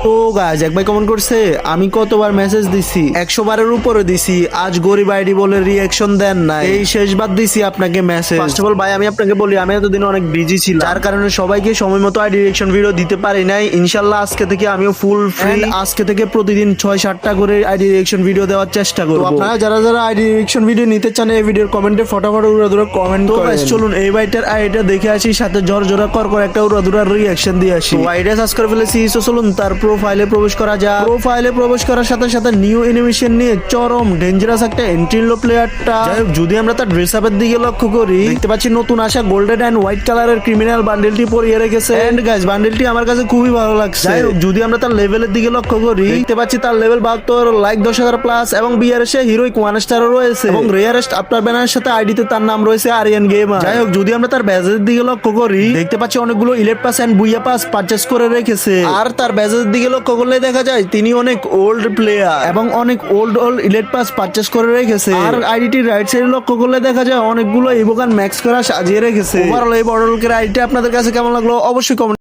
তো গাইজ এক ভাই কমেন্ট করছে আমি কতবার মেসেজ দিছি 100 বারের উপরে দিছি, আজ গরিব আইডি বলে রিয়াকশন দেন না। এই শেষবার দিছি আপনাকে মেসেজ। ফার্স্ট অফ অল ভাই আমি আপনাকে বলি আমি এতদিন অনেক বিজি ছিলাম, যার কারণে সবাইকে সময় মতো আইডি রিয়াকশন ভিডিও দিতে পারি নাই। ইনশাল্লাহ আজকে থেকে আমিও ফুল ফ্রি, আজকে থেকে প্রতিদিন 6-7টা করে আইডি রিয়াকশন ভিডিও দেওয়ার চেষ্টা করব। আপনারা যারা যারা আইডি রিয়াকশন ভিডিও নিতে চান এই ভিডিওর কমেন্টে ফটাফট উড়াদুরা কমেন্ট করেন। চলুন এই ভাইটার আইডিটা দেখে আসি, সাথে ঝরঝরা কর একটা উড়াদুরা রিয়াকশন দিয়ে আসি। আইডিয়া সার্চ করে ফেলেছি, তো চলুন তার প্রোফাইলে প্রবেশ করা যাক। প্রোফাইলে প্রবেশ করার সাথে সাথে নিউ অ্যানিমেশন নিয়ে চরম ডেঞ্জারাস একটা এন্ট্রি লো প্লেয়ারটা। যাই হোক, যদি আমরা তার ড্রেস আপের দিকে লক্ষ্য করি দেখতে পাচ্ছি নতুন আসা গোল্ডেন এন্ড হোয়াইট কালারের ক্রিমিনাল বান্ডেলটি পরিয়ে রেখেছে। এন্ড গাইস বান্ডেলটি আমার কাছে খুবই ভালো লাগছে। যাই হোক, যদি আমরা তার লেভেলের দিকে লক্ষ্য করি দেখতে পাচ্ছি তার লেভেল 72, লাইক 10,000 প্লাস এবং বিআরএস এ হিরোইক 1 স্টারও রয়েছে এবং রেয়ারেস্ট আফটার ব্যানারের সাথে আইডিতে তার নাম রয়েছে আরিয়ান গেমার। যাই হোক, যদি আমরা তার ব্যাজের দিকে লক্ষ্য করি দেখতে পাচ্ছি অনেকগুলো elite pass and booyah pass purchase করে রেখেছে। আর তার ব্যাজের দিকে লক্ষ্য করলে দেখা যায় তিনি অনেক ওল্ড প্লেয়ার এবং অনেক ওল্ড ইলেট পাস পারচেজ করে রেখেছে। আর আইডিটি রাইট সাইডে লক্ষ্য করলে দেখা যায় অনেকগুলো ইভোকান ম্যাক্স করা সাজিয়ে রেখেছে। ওভারঅল এই বড় লোকের আইডিটা আপনাদের কাছে কেমন লাগলো অবশ্যই কমেন্ট